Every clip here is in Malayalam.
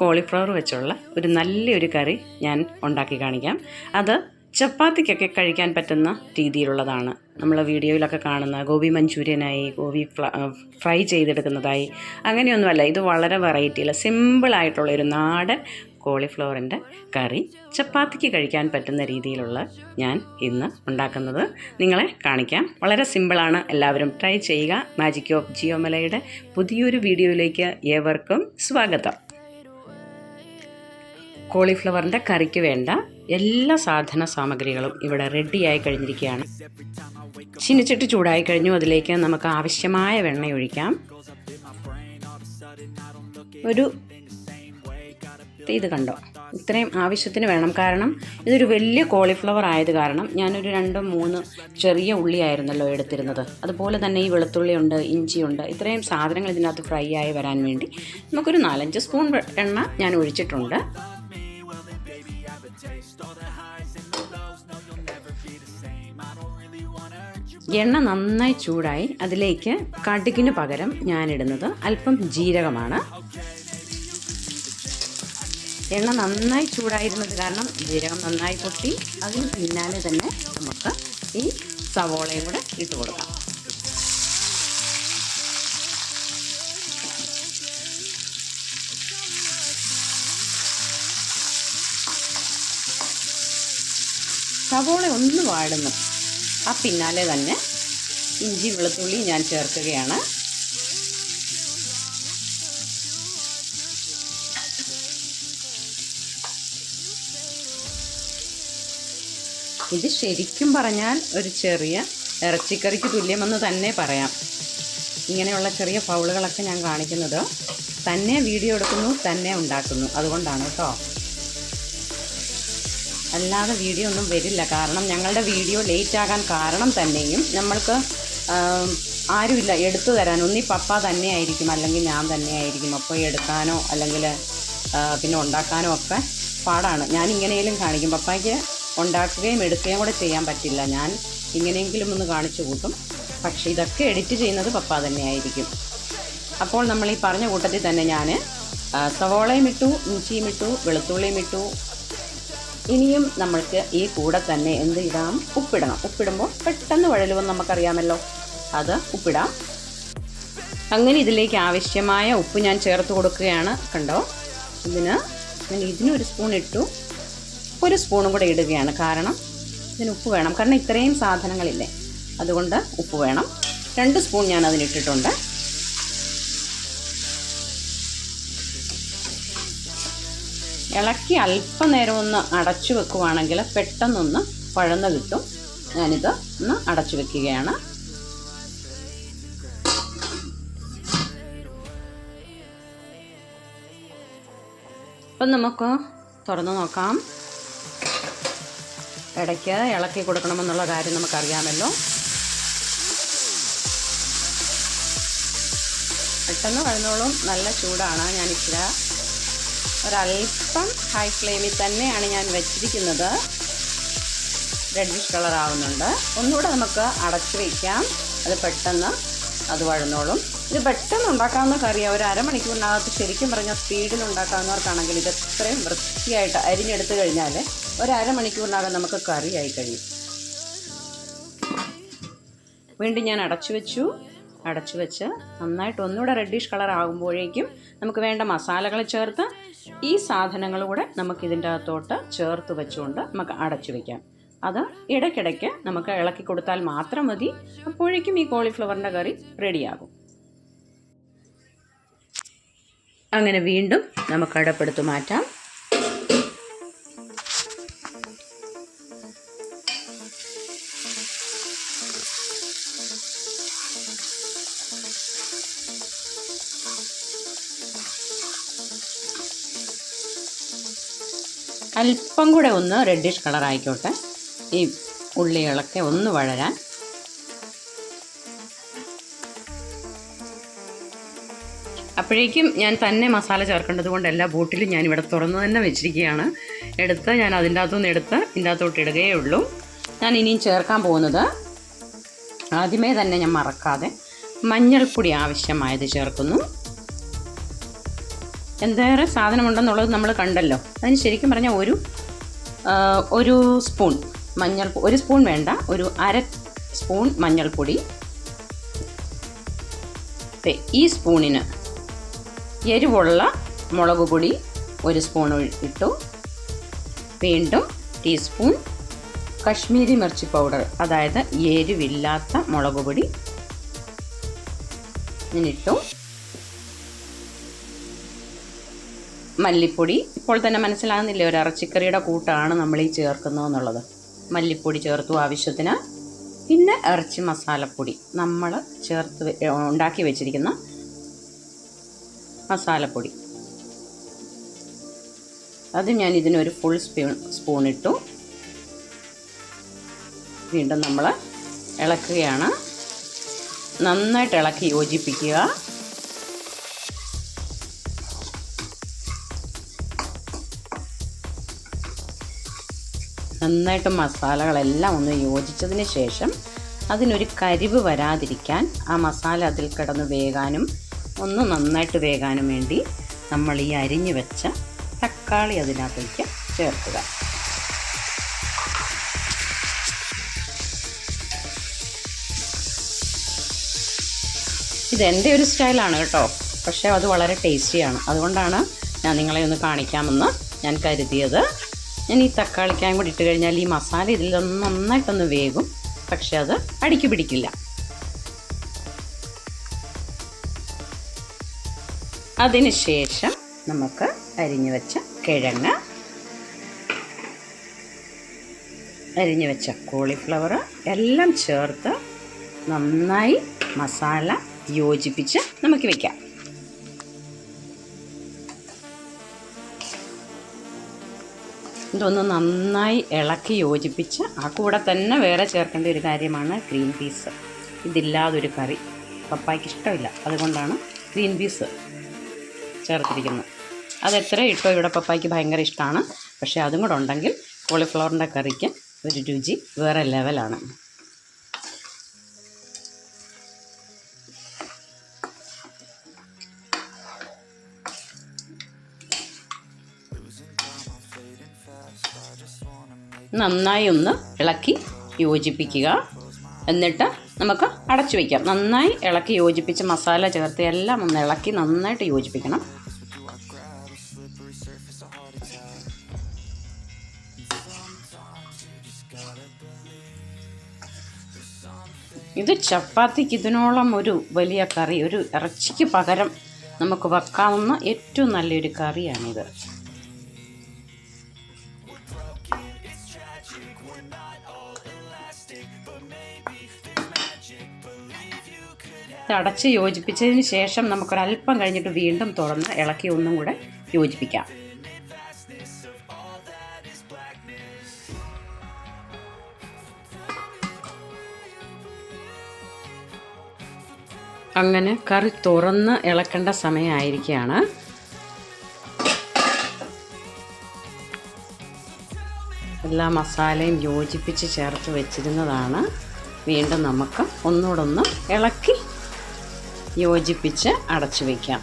കോളിഫ്ലവർ വെച്ചുള്ള ഒരു നല്ലൊരു കറി ഞാൻ ഉണ്ടാക്കി കാണിക്കാം. അത് ചപ്പാത്തിക്കൊക്കെ കഴിക്കാൻ പറ്റുന്ന രീതിയിലുള്ളതാണ്. നമ്മൾ വീഡിയോയിലൊക്കെ കാണുന്ന ഗോബി മഞ്ചൂരിയനായി, ഗോബി ഫ്രൈ ചെയ്തെടുക്കുന്നതായി അങ്ങനെയൊന്നുമല്ല. ഇത് വളരെ വെറൈറ്റിയുള്ള സിമ്പിളായിട്ടുള്ളൊരു നാടൻ കോളിഫ്ലവറിൻ്റെ കറി ചപ്പാത്തിക്ക് കഴിക്കാൻ പറ്റുന്ന രീതിയിലുള്ള ഞാൻ ഇന്ന് ഉണ്ടാക്കുന്നത് നിങ്ങളെ കാണിക്കാം. വളരെ സിമ്പിളാണ്, എല്ലാവരും ട്രൈ ചെയ്യുക. മാജിക് ഓഫ് ജിയോമലയുടെ പുതിയൊരു വീഡിയോയിലേക്ക് ഏവർക്കും സ്വാഗതം. കോളിഫ്ലവറിൻ്റെ കറിക്ക് വേണ്ട എല്ലാ സാധന സാമഗ്രികളും ഇവിടെ റെഡിയായി കഴിഞ്ഞിരിക്കുകയാണ്. ചീനച്ചട്ടി ചൂടായി കഴിഞ്ഞു. അതിലേക്ക് നമുക്ക് ആവശ്യമായ വെണ്ണ ഒഴിക്കാം. ഇത് കണ്ടോ, ഇത്രയും ആവശ്യത്തിന് വേണം. കാരണം ഇതൊരു വലിയ കോളിഫ്ലവർ ആയത് കാരണം ഞാനൊരു 2-3 ചെറിയ ഉള്ളിയായിരുന്നല്ലോ എടുത്തിരുന്നത്. അതുപോലെ തന്നെ ഈ വെളുത്തുള്ളിയുണ്ട്, ഇഞ്ചിയുണ്ട്. ഇത്രയും സാധനങ്ങൾ ഇതിനകത്ത് ഫ്രൈ ആയി വരാൻ വേണ്ടി നമുക്കൊരു 4-5 സ്പൂൺ എണ്ണ ഞാൻ ഒഴിച്ചിട്ടുണ്ട്. എണ്ണ നന്നായി ചൂടായി. അതിലേക്ക് കടുകിന് പകരം ഞാനിടുന്നത് അല്പം ജീരകമാണ്. എണ്ണ നന്നായി ചൂടായിരുന്നത് കാരണം ജീരകം നന്നായി പൊട്ടി. അതിന് പിന്നാലെ തന്നെ നമുക്ക് ഈ സവോളയും കൂടെ ഇട്ട് കൊടുക്കാം. സവോള ഒന്ന് വാടുന്നു. ആ പിന്നാലെ തന്നെ ഇഞ്ചി വെളുത്തുള്ളി ഞാൻ ചേർക്കുകയാണ്. ഇത് ശരിക്കും പറഞ്ഞാൽ ഒരു ചെറിയ ഇറച്ചിക്കറിക്ക് തുല്യമെന്ന് തന്നെ പറയാം. ഇങ്ങനെയുള്ള ചെറിയ ഫൗളുകളൊക്കെ ഞാൻ കാണിക്കുന്നത് തന്നെ വീഡിയോ എടുക്കുന്നു, തന്നെ ഉണ്ടാക്കുന്നു, അതുകൊണ്ടാണ് കേട്ടോ. അല്ലാതെ വീഡിയോ ഒന്നും വരില്ല. കാരണം ഞങ്ങളുടെ വീഡിയോ ലേറ്റ് ആകാൻ കാരണം തന്നെയും നമ്മൾക്ക് ആരുമില്ല എടുത്തു തരാൻ. ഒന്നീ പപ്പ തന്നെ ആയിരിക്കും, അല്ലെങ്കിൽ ഞാൻ തന്നെ ആയിരിക്കും. അപ്പോൾ എടുക്കാനോ അല്ലെങ്കിൽ പിന്നെ ഉണ്ടാക്കാനോ ഒക്കെ പാടാണ്. ഞാൻ ഇങ്ങനെയെങ്കിലും കാണിക്കും. പപ്പായ്ക്ക് ഉണ്ടാക്കുകയും എടുക്കുകയും കൂടെ ചെയ്യാൻ പറ്റില്ല. ഞാൻ ഇങ്ങനെയെങ്കിലും ഒന്ന് കാണിച്ചു കൂട്ടും. പക്ഷേ ഇതൊക്കെ എഡിറ്റ് ചെയ്യുന്നത് പപ്പ തന്നെ ആയിരിക്കും. അപ്പോൾ നമ്മൾ ഈ പറഞ്ഞ കൂട്ടത്തിൽ തന്നെ ഞാൻ സവോളയും ഇട്ടു, ഇഞ്ചിയും ഇട്ടു, വെളുത്തുള്ളിയും ഇട്ടു. ഇനിയും നമ്മൾക്ക് ഈ കൂടെ തന്നെ എന്ത് ഇടാം? ഉപ്പിടണം. ഉപ്പിടുമ്പോൾ പെട്ടെന്ന് വഴലുമെന്ന് നമുക്കറിയാമല്ലോ, അത് ഉപ്പിടാം. അങ്ങനെ ഇതിലേക്ക് ആവശ്യമായ ഉപ്പ് ഞാൻ ചേർത്ത് കൊടുക്കുകയാണ്. കണ്ടോ, ഇതിനൊരു സ്പൂൺ ഇട്ടു. 1 സ്പൂണും കൂടെ ഇടുകയാണ്. കാരണം ഇതിന് ഉപ്പ് വേണം. കാരണം ഇത്രയും സാധനങ്ങളില്ലേ, അതുകൊണ്ട് ഉപ്പ് വേണം. 2 സ്പൂൺ ഞാൻ അതിനിട്ടിട്ടുണ്ട്. ഇളക്കി അല്പനേരം ഒന്ന് അടച്ചു വെക്കുവാണെങ്കിൽ പെട്ടെന്നൊന്ന് പഴന്ന് കിട്ടും. ഞാനിത് ഒന്ന് അടച്ചു വെക്കുകയാണ്. അപ്പം നമുക്ക് തുറന്നു നോക്കാം. ഇടയ്ക്ക് ഇളക്കി കൊടുക്കണമെന്നുള്ള കാര്യം നമുക്കറിയാമല്ലോ. പെട്ടെന്ന് വഴന്നോളും. നല്ല ചൂടാണ്. ഞാനിച്ചിരി ഒരല്പം ഹൈ ഫ്ലെയിമിൽ തന്നെയാണ് ഞാൻ വെച്ചിരിക്കുന്നത്. റെഡിഷ് കളർ ആവുന്നുണ്ട്. ഒന്നുകൂടെ നമുക്ക് അടച്ചു വയ്ക്കാം. അത് പെട്ടെന്ന് അത് വഴന്നോളും. ഇത് പെട്ടെന്ന് ഉണ്ടാക്കാവുന്ന കറിയാണ്. ഒരു അരമണിക്കൂറിനകത്ത് ശരിക്കും പറഞ്ഞാൽ സ്പീഡിൽ ഉണ്ടാക്കാവുന്നവർക്കാണെങ്കിൽ ഇത് എത്രയും വൃത്തിയായിട്ട് അരിഞ്ഞെടുത്ത് കഴിഞ്ഞാൽ ഒരു അരമണിക്കൂറിനകം നമുക്ക് കറിയായി കഴിയും. വീണ്ടും ഞാൻ അടച്ചു വെച്ച് നന്നായിട്ട് ഒന്നുകൂടെ റെഡിഷ് കളർ ആകുമ്പോഴേക്കും നമുക്ക് വേണ്ട മസാലകൾ ചേർത്ത് ഈ സാധനങ്ങളൂടെ നമുക്കിതിൻ്റെ അകത്തോട്ട് ചേർത്ത് വെച്ചുകൊണ്ട് നമുക്ക് അടച്ചു വയ്ക്കാം. അത് ഇടയ്ക്കിടയ്ക്ക് നമുക്ക് ഇളക്കി കൊടുത്താൽ മാത്രം മതി. അപ്പോഴേക്കും ഈ കോളിഫ്ലവറിൻ്റെ കറി റെഡിയാകും. അങ്ങനെ വീണ്ടും നമുക്ക് അടപ്പെടുത്ത് മാറ്റാം. അല്പം കൂടെ ഒന്ന് റെഡിഷ് കളർ ആയിക്കോട്ടെ, ഈ ഉള്ളികളൊക്കെ ഒന്ന് വഴരാൻ. അപ്പോഴേക്കും ഞാൻ തന്നെ മസാല ചേർക്കേണ്ടത് കൊണ്ട് എല്ലാ ബോട്ടിലും ഞാനിവിടെ തുറന്ന് തന്നെ വെച്ചിരിക്കുകയാണ്. ഞാൻ അതിൻ്റെ അകത്തുനിന്ന് എടുത്ത് ഇതിൻ്റെ അകത്തോട്ട് ഇടുകയേ ഉള്ളൂ. ഞാൻ ഇനിയും ചേർക്കാൻ പോകുന്നത്, ആദ്യമേ തന്നെ ഞാൻ മറക്കാതെ മഞ്ഞൾപ്പൊടി ആവശ്യമായത് ചേർക്കുന്നു. എന്തേറെ സാധനമുണ്ടെന്നുള്ളത് നമ്മൾ കണ്ടല്ലോ. അതിന് ശരിക്കും പറഞ്ഞാൽ ഒരു സ്പൂൺ ഒരു സ്പൂൺ വേണ്ട, ഒരു അര സ്പൂൺ മഞ്ഞൾപ്പൊടി. ഈ സ്പൂണിന് എരിവുള്ള മുളക് പൊടി 1 സ്പൂൺ ഇട്ടു. വീണ്ടും ടീസ്പൂൺ കശ്മീരി മിർച്ചി പൗഡർ, അതായത് എരിവില്ലാത്ത മുളക് പൊടി ഇട്ടു. മല്ലിപ്പൊടി ഇപ്പോൾ തന്നെ മനസ്സിലാകുന്നില്ലേ, ഒരു ഇറച്ചിക്കറിയുടെ കൂട്ടാണ് നമ്മൾ ഈ ചേർക്കുന്നതെന്നുള്ളത്. മല്ലിപ്പൊടി ചേർത്തു ആവശ്യത്തിന്. പിന്നെ ഇറച്ചി മസാലപ്പൊടി, നമ്മൾ ഉണ്ടാക്കി വെച്ചിരിക്കുന്ന മസാലപ്പൊടി, അത് ഞാൻ ഇതിനൊരു ഫുൾ സ്പൂൺ ഇട്ടു. വീണ്ടും നമ്മൾ ഇളക്കുകയാണ്. നന്നായിട്ട് ഇളക്കി യോജിപ്പിക്കുക. നന്നായിട്ട് മസാലകളെല്ലാം ഒന്ന് യോജിച്ചതിന് ശേഷം അതിനൊരു കരിവ് വരാതിരിക്കാൻ ആ മസാല അതിൽ കിടന്ന് വേകാനും ഒന്ന് നന്നായിട്ട് വേകാനും വേണ്ടി നമ്മൾ ഈ അരിഞ്ഞു വെച്ച തക്കാളി അതിനകത്തേക്ക് ചേർക്കുക. ഇതെൻ്റെ ഒരു സ്റ്റൈലാണ് കേട്ടോ, പക്ഷേ അത് വളരെ ടേസ്റ്റിയാണ്. അതുകൊണ്ടാണ് ഞാൻ നിങ്ങളെ ഒന്ന് കാണിക്കാമെന്ന് ഞാൻ കരുതിയത്. ഞാൻ ഈ തക്കാളിക്കായും കൂടി ഇട്ട് കഴിഞ്ഞാൽ ഈ മസാല ഇതിൽ നന്നായിട്ടൊന്ന് വേകും, പക്ഷെ അത് അടിക്ക് പിടിക്കില്ല. അതിന് ശേഷം നമുക്ക് അരിഞ്ഞു വെച്ച കിഴങ്ങ്, അരിഞ്ഞു വെച്ച കോളിഫ്ലവർ എല്ലാം ചേർത്ത് നന്നായി മസാല യോജിപ്പിച്ച് നമുക്ക് വയ്ക്കാം. ഇതൊന്ന് നന്നായി ഇളക്കി യോജിപ്പിച്ച് ആ കൂടെ തന്നെ വേറെ ചേർക്കേണ്ട ഒരു കാര്യമാണ് ഗ്രീൻ പീസ്. ഇതില്ലാതൊരു കറി പപ്പായ്ക്ക് ഇഷ്ടമില്ല, അതുകൊണ്ടാണ് ഗ്രീൻ പീസ് ചേർത്തിരിക്കുന്നത്. അതെത്ര ഇട്ടോ ഇവിടെ പപ്പായ്ക്ക് ഭയങ്കര ഇഷ്ടമാണ്. പക്ഷേ അതും കൂടെ ഉണ്ടെങ്കിൽ കോളിഫ്ലവറിൻ്റെ കറിക്ക് ഒരു രുചി വേറെ ലെവലാണ്. നന്നായി ഒന്ന് ഇളക്കി യോജിപ്പിക്കുക. എന്നിട്ട് നമുക്ക് അടച്ചു വയ്ക്കാം. നന്നായി ഇളക്കി യോജിപ്പിച്ച് മസാല ചേർത്ത് എല്ലാം ഒന്ന് ഇളക്കി നന്നായിട്ട് യോജിപ്പിക്കണം. ഇത് ചപ്പാത്തിക്ക് ഇതിനോളം ഒരു വലിയ കറി, ഒരു ഇറച്ചിക്ക് പകരം നമുക്ക് വെക്കാവുന്ന ഏറ്റവും നല്ലൊരു കറിയാണിത്. അടച്ച് യോജിപ്പിച്ചതിന് ശേഷം നമുക്കൊരല്പം കഴിഞ്ഞിട്ട് വീണ്ടും തുറന്ന് ഇളക്കി ഒന്നും കൂടെ യോജിപ്പിക്കാം. അങ്ങനെ കറി തുറന്ന് ഇളക്കേണ്ട സമയമായിരിക്കുകയാണ്. എല്ലാ മസാലയും യോജിപ്പിച്ച് ചേർത്ത് വെച്ചിരുന്നതാണ്. വീണ്ടും നമുക്ക് ഒന്നുകൂടെ ഇളക്കി യോജിപ്പിച്ച് അടച്ചു വയ്ക്കാം.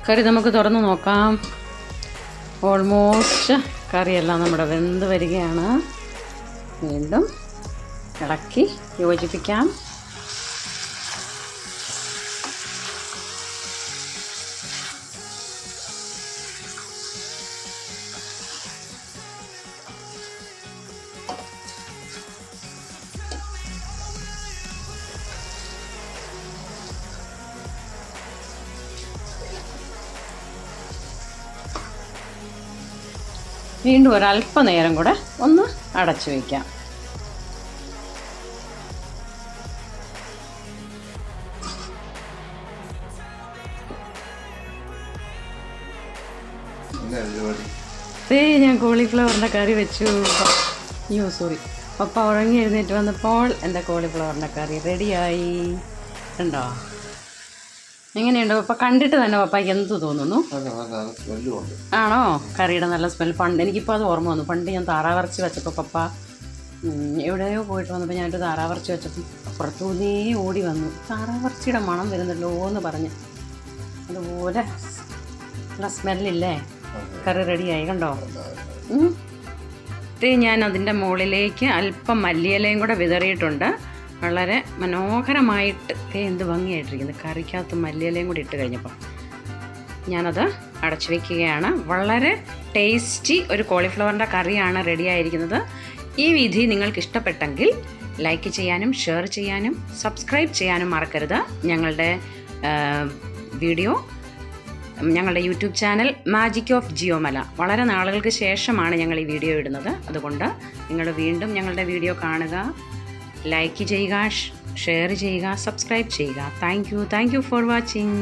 കറി നമുക്ക് തുറന്ന് നോക്കാം. ഓൾമോസ്റ്റ് കറിയെല്ലാം നമ്മുടെ വെന്ത് വരികയാണ്. വീണ്ടും ഇളക്കി യോജിപ്പിക്കാം. വീണ്ടും ഒരല്പനേരം കൂടെ ഒന്ന് അടച്ചു വയ്ക്കാം. ഞാൻ കോളിഫ്ലവറിൻ്റെ കറി വെച്ചു. പപ്പ ഉറങ്ങി എഴുന്നേറ്റ് വന്നപ്പോൾ എൻ്റെ കോളിഫ്ലവറിൻ്റെ കറി റെഡിയായി. ഉണ്ടോ? എങ്ങനെയുണ്ട് പപ്പ? കണ്ടിട്ട് തന്നെ പപ്പയ്ക്ക് എന്ത് തോന്നുന്നു? ആണോ? കറിയുടെ നല്ല സ്മെൽ. പണ്ട് എനിക്കിപ്പോൾ അത് ഓർമ്മ വന്നു. പണ്ട് ഞാൻ താറാവിറച്ചി വെച്ചപ്പോൾ പപ്പ എവിടെയോ പോയിട്ട് വന്നപ്പോൾ ഞാനൊരു താറാവിറച്ചി വെച്ചപ്പോൾ അപ്പുറത്തൂന്നേ ഓടി വന്നു, താറാവിറച്ചിയുടെ മണം വരുന്നല്ലോ എന്ന് പറഞ്ഞ്. അതുപോലെ നല്ല സ്മെല്ലില്ലേ? കറി റെഡിയായി കണ്ടോ? ഞാൻ അതിൻ്റെ മുകളിലേക്ക് അല്പം മല്ലിയിലയും കൂടെ വിതറിയിട്ടുണ്ട്. വളരെ മനോഹരമായിട്ട് എന്ത് ഭംഗിയായിട്ടിരിക്കുന്നത്. കറിക്കകത്ത് മല്ലിയിലയും കൂടി ഇട്ട് കഴിഞ്ഞപ്പോൾ ഞാനത് അടച്ചു വയ്ക്കുകയാണ്. വളരെ ടേസ്റ്റി ഒരു കോളിഫ്ലവറിൻ്റെ കറിയാണ് റെഡിയായിരിക്കുന്നത്. ഈ വിധി നിങ്ങൾക്ക് ഇഷ്ടപ്പെട്ടെങ്കിൽ ലൈക്ക് ചെയ്യാനും ഷെയർ ചെയ്യാനും സബ്സ്ക്രൈബ് ചെയ്യാനും മറക്കരുത്. ഞങ്ങളുടെ വീഡിയോ ഞങ്ങളുടെ യൂട്യൂബ് ചാനൽ മാജിക് ഓഫ് ജിയോമല. വളരെ നാളുകൾക്ക് ശേഷമാണ് ഞങ്ങൾ ഈ വീഡിയോ ഇടുന്നത്. അതുകൊണ്ട് നിങ്ങൾ വീണ്ടും ഞങ്ങളുടെ വീഡിയോ കാണുക, ലൈക്ക് ചെയ്യുക, ഷെയർ ചെയ്യുക, സബ്സ്ക്രൈബ് ചെയ്യുക. Thank you for watching.